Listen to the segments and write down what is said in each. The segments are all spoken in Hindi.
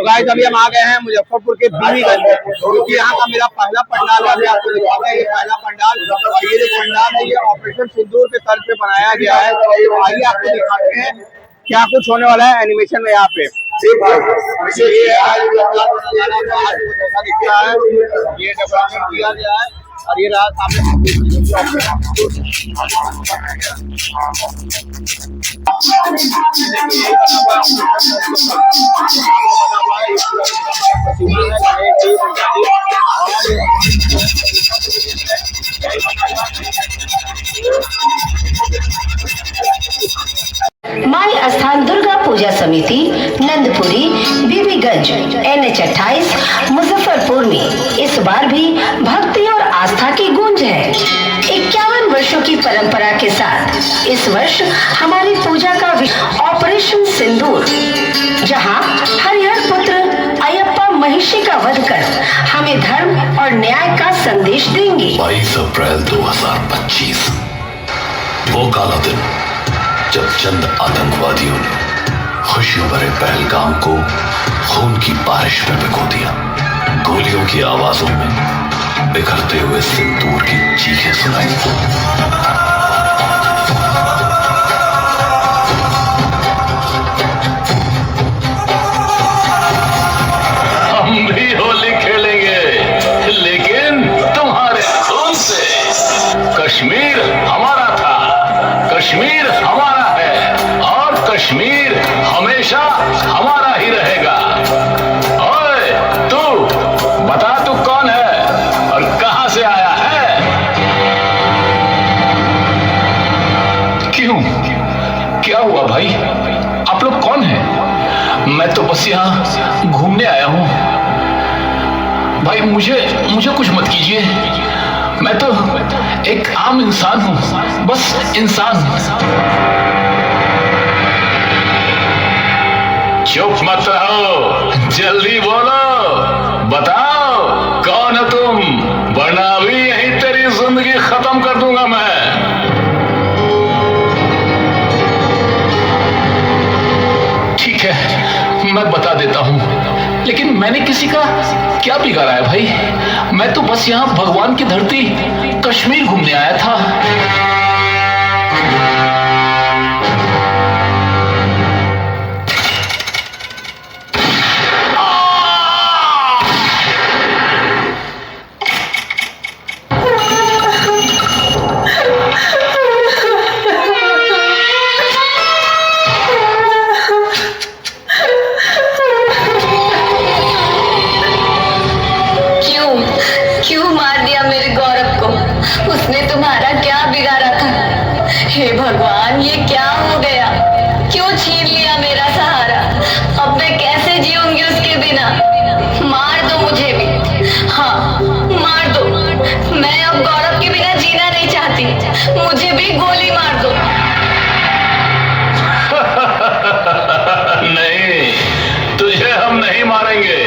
तो गाइस अभी हम आ गए हैं मुजफ्फरपुर के बीवीगंज, क्योंकि यहाँ का मेरा पहला पंडाल है। आपको दिखाते हैं ये पहला पंडाल, और ये जो पंडाल है ये ऑपरेशन सिंदूर के तर्ज पे बनाया गया है। तो आइए आपको दिखाते हैं क्या कुछ होने वाला है एनिमेशन में यहाँ पे। ये दिखता है, ये डेवलपमेंट किया गया है, और ये रहा सामने माई स्थान दुर्गा पूजा समिति नंदपुरी बीबीगंज NH 28 मुजफ्फरपुर में इस बार भी भक्ति और आस्था की गूंज है। 51 वर्षों की परंपरा के साथ इस वर्ष हमारी पूजा का ऑपरेशन सिंदूर, जहां हरिहर पुत्र अयप्पा महिषी का वध कर हमें धर्म और न्याय का संदेश देंगे। 22 अप्रैल 2025 वो काला दिन जब चंद आतंकवादियों ने खुशियों भरे पहलगाम को खून की बारिश में भिगो दिया। गोलियों की आवाजों में बिखरते हुए सिंदूर की चीखें सुनाई। हम भी होली खेलेंगे, लेकिन तुम्हारे खून से। कश्मीर हमारा था, कश्मीर हमारा है, और कश्मीर हमेशा हमारा ही रहेगा। ओए तू बता, तू कौन है और कहां से आया है? क्यों, क्या हुआ भाई? आप लोग कौन हैं? मैं तो बस यहाँ घूमने आया हूँ। भाई मुझे कुछ मत कीजिए, मैं तो एक आम इंसान हूँ, बस इंसान। चुप मत रहो, जल्दी बोलो, बताओ कौन है तुम, वरना अभी यही तेरी जिंदगी खत्म कर दूंगा मैं। ठीक है, मैं बता देता हूँ, लेकिन मैंने किसी का क्या बिगाड़ा है भाई? मैं तो बस यहाँ भगवान की धरती कश्मीर घूमने आया था। क्यों मार दिया मेरे गौरव को? उसने तुम्हारा क्या बिगाड़ा था? हे भगवान, ये क्या हो गया? क्यों छीन लिया मेरा सहारा? अब मैं कैसे जीऊंगी उसके बिना? मार दो मुझे भी, हाँ मार दो। मैं अब गौरव के बिना जीना नहीं चाहती, मुझे भी गोली मार दो। नहीं, तुझे हम नहीं मारेंगे।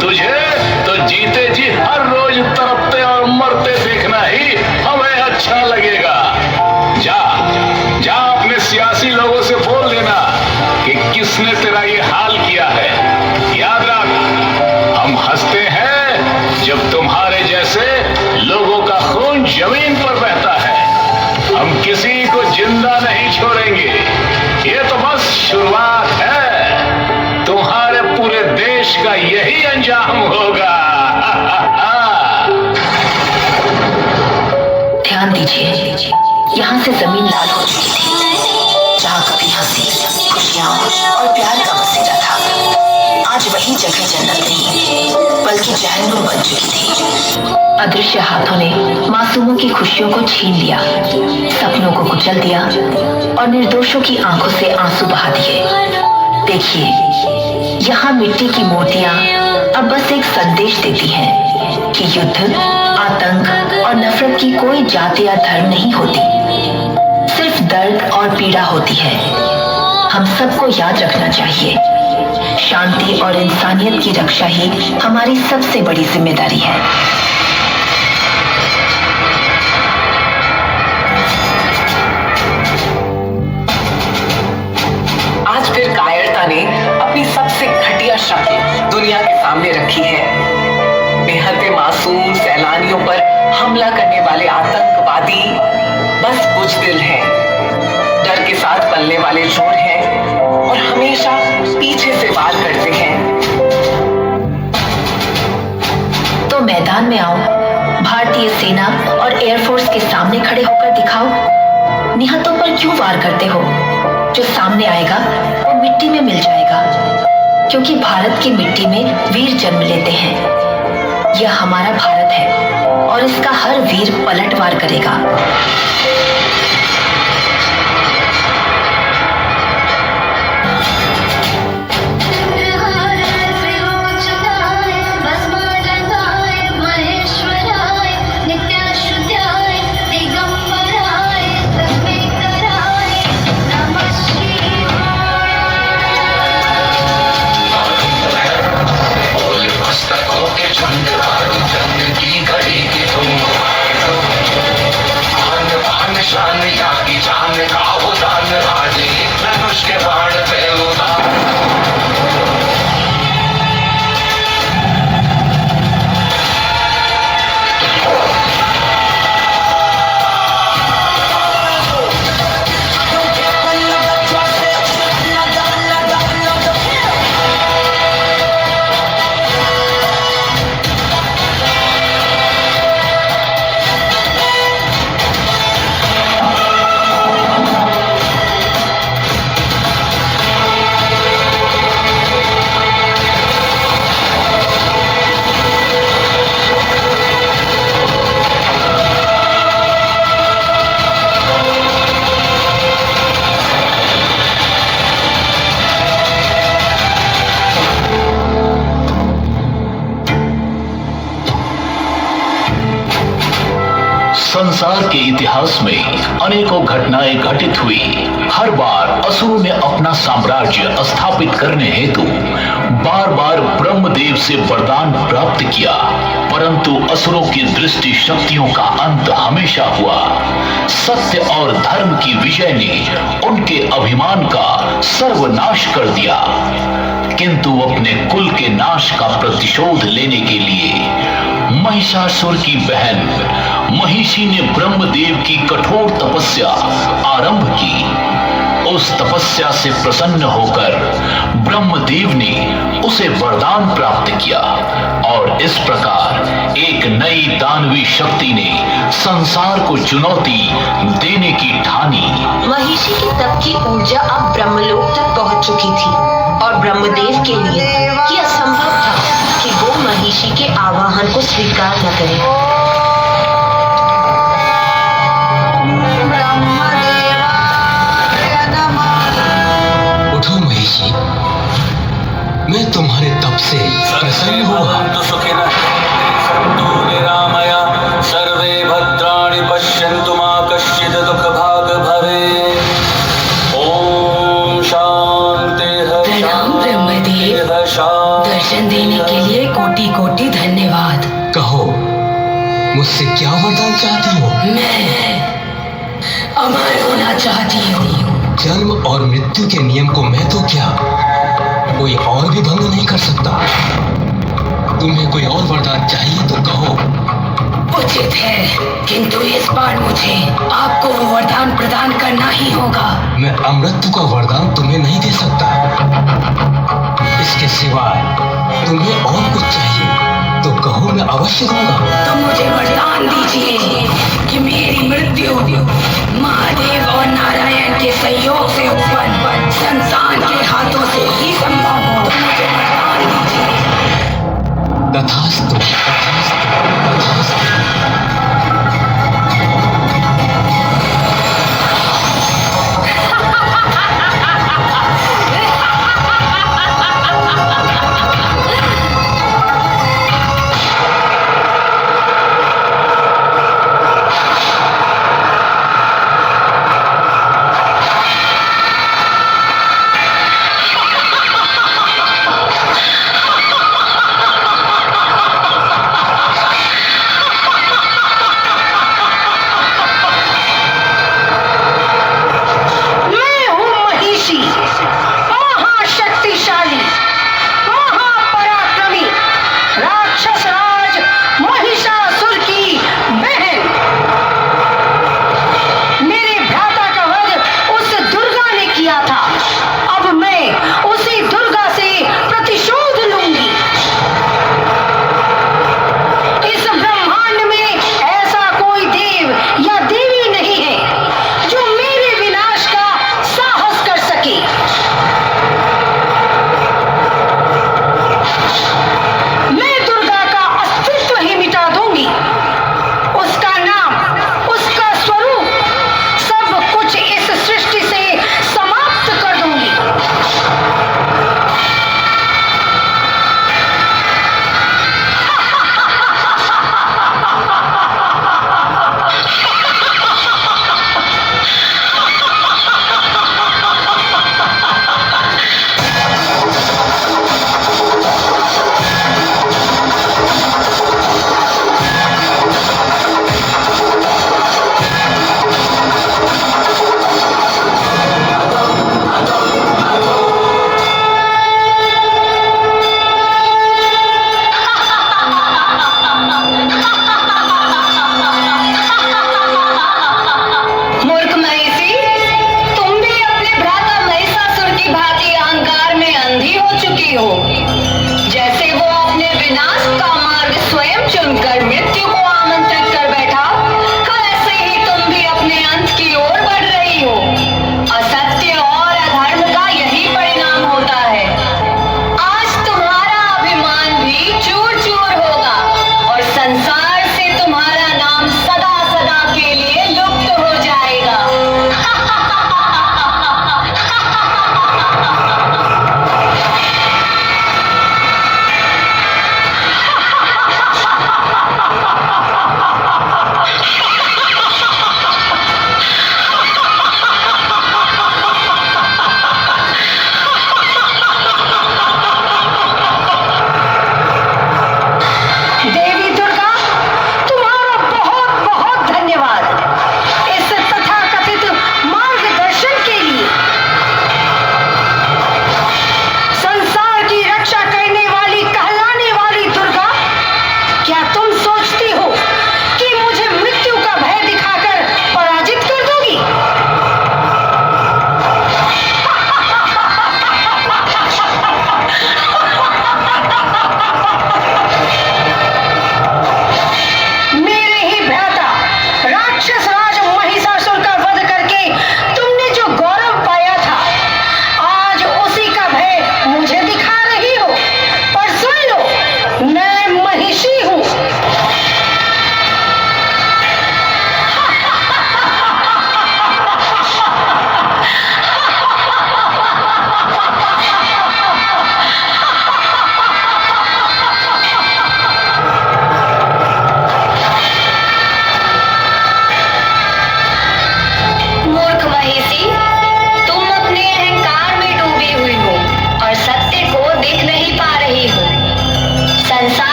तुझे तो जीते जी हर रोज तड़पते और मरते देखना ही हमें अच्छा लगेगा। जा जा अपने सियासी लोगों से बोल देना कि किसने तेरा ये हाल किया है। याद रख, हम हंसते हैं जब तुम्हारे जैसे लोगों का खून जमीन पर बहता है। हम किसी को जिंदा नहीं छोड़ेंगे, ये तो बस शुरुआत है। तुम्हारे पूरे देश का यही अंजाम होगा। ध्यान दीजिए, यहाँ से जमीन लाल हो चुकी थी। जहाँ कभी हंसी, खुशियाँ और प्यार का बसेरा था, आज वही जगह जन्नत नहीं बल्कि जहन्नुम बन चुकी थी। अदृश्य हाथों ने मासूमों की खुशियों को छीन लिया, सपनों को कुचल दिया और निर्दोषों की आंखों से आंसू बहा दिए। देखिए, यहाँ मिट्टी की मूर्तियाँ अब बस एक संदेश देती हैं कि युद्ध, आतंक और नफरत की कोई जाति या धर्म नहीं होती, सिर्फ दर्द और पीड़ा होती है। हम सबको याद रखना चाहिए, शांति और इंसानियत की रक्षा ही हमारी सबसे बड़ी जिम्मेदारी है। आज फिर कायरता ने अपनी सबसे घटिया शक्ल हमला करने वाले आतंकवादी बस बुज़दिल हैं, डर के साथ पलने वाले चोर हैं और हमेशा पीछे से वार करते हैं। तो मैदान में आओ, भारतीय सेना और एयरफोर्स के सामने खड़े होकर दिखाओ। निहत्तों पर क्यों वार करते हो? जो सामने आएगा वो मिट्टी में मिल जाएगा, क्योंकि भारत की मिट्टी में वीर जन्म लेते हैं। यह हमारा भारत है और इसका हर वीर पलटवार करेगा। संसार के इतिहास में अनेकों घटनाएं घटित हुई। हर बार असुरों ने अपना साम्राज्य स्थापित करने हेतु बार बार ब्रह्मदेव से वरदान प्राप्त किया, परंतु असुरों की दृष्टि शक्तियों का अंत हमेशा हुआ। सत्य और धर्म की विजय ने उनके अभिमान का सर्वनाश कर दिया, किंतु अपने कुल के नाश का प्रतिशोध लेने के लिए महिषासुर की बहन महिषी ने ब्रह्मदेव की कठोर तपस्या आरंभ की। उस तपस्या से प्रसन्न होकर ब्रह्मदेव ने उसे वरदान प्राप्त किया और इस प्रकार एक नई दानवी शक्ति ने संसार को चुनौती देने की ठानी। महिषी के तप की ऊर्जा अब ब्रह्मलोक तक पहुंच चुकी थी और ब्रह्मदेव के लिए यह असंभव था कि वो महिषी के आवाहन को स्वीकार न करे। उठो महिषी, मैं तुम्हारे तप से प्रसन्न हुआ। सर्वे भद्राणि पश्यन्तु मा कश्चित् दुःखभाग् भवेत्। ओम शांति। प्रणाम ब्रह्मदेव, दर्शन देने के लिए कोटि कोटि धन्यवाद। कहो, मुझसे क्या वरदान चाहती हो? मैं अमर होना चाहती हूँ। जन्म और मृत्यु के नियम को मैं तो क्या, कोई और भी भंग नहीं कर सकता। तुम्हें कोई और वरदान चाहिए तो कहो। उचित है, किंतु इस बार मुझे आपको वो वरदान प्रदान करना ही होगा। मैं अमृत्यु का वरदान तुम्हें नहीं दे सकता। इसके सिवाय तुम्हें और कुछ चाहिए तो कहो, मैं अवश्य दूंगा। तो मुझे वरदान दीजिए कि मेरी मृत्यु महादेव और नारायण के सहयोग से उत्पन्न संतान के हाथों से ही संभव हो। तो मुझे वरदान दीजिए। तथास्तु, तथास्तु, तथास्तु।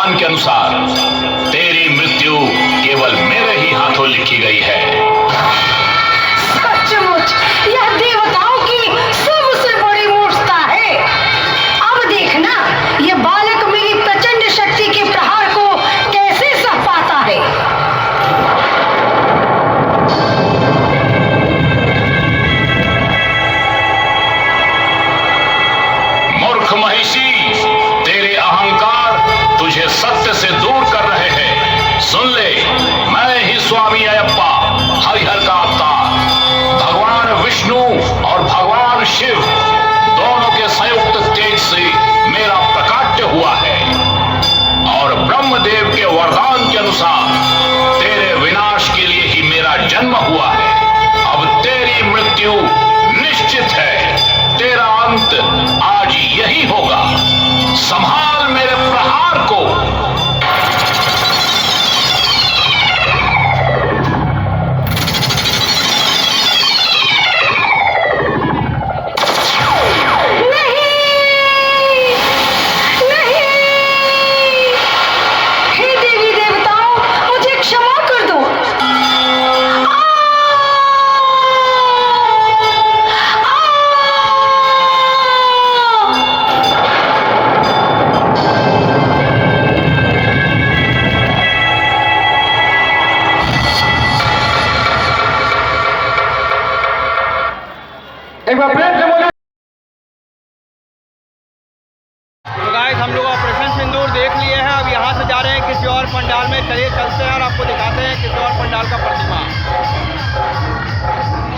वरदान के अनुसार तेरी मृत्यु केवल मेरे ही हाथों लिखी गई है। सचमुच यह देवताओं की सबसे बड़ी मूर्खता है। अब देखना ये बालक मेरी प्रचंड शक्ति के प्रहार को कैसे सह पाता है। मूर्ख महिषी, तेरे अहंकार तुझे सत्य से दूर कर रहे हैं। सुन ले, मैं ही स्वामी अयप्पा, हरिहर का अवतार, भगवान विष्णु और भगवान शिव दोनों के संयुक्त तेज से मेरा प्रकाट्य हुआ है और ब्रह्मदेव के वरदान के अनुसार तेरे विनाश के लिए ही मेरा जन्म हुआ है। अब तेरी मृत्यु निश्चित है, तेरा अंत आज यही होगा। संभाल मेरे प्रहार को। हे देवी देवताओं, मुझे क्षमा कर दो। एक बार प्रेम से बोलिए। तो गाइस, हम लोग ऑपरेशन सिंदूर देख लिए हैं। अब यहाँ से जा रहे हैं किसी और पंडाल में। चलिए चलते हैं और आपको दिखाते हैं किसी और पंडाल का प्रतिमा।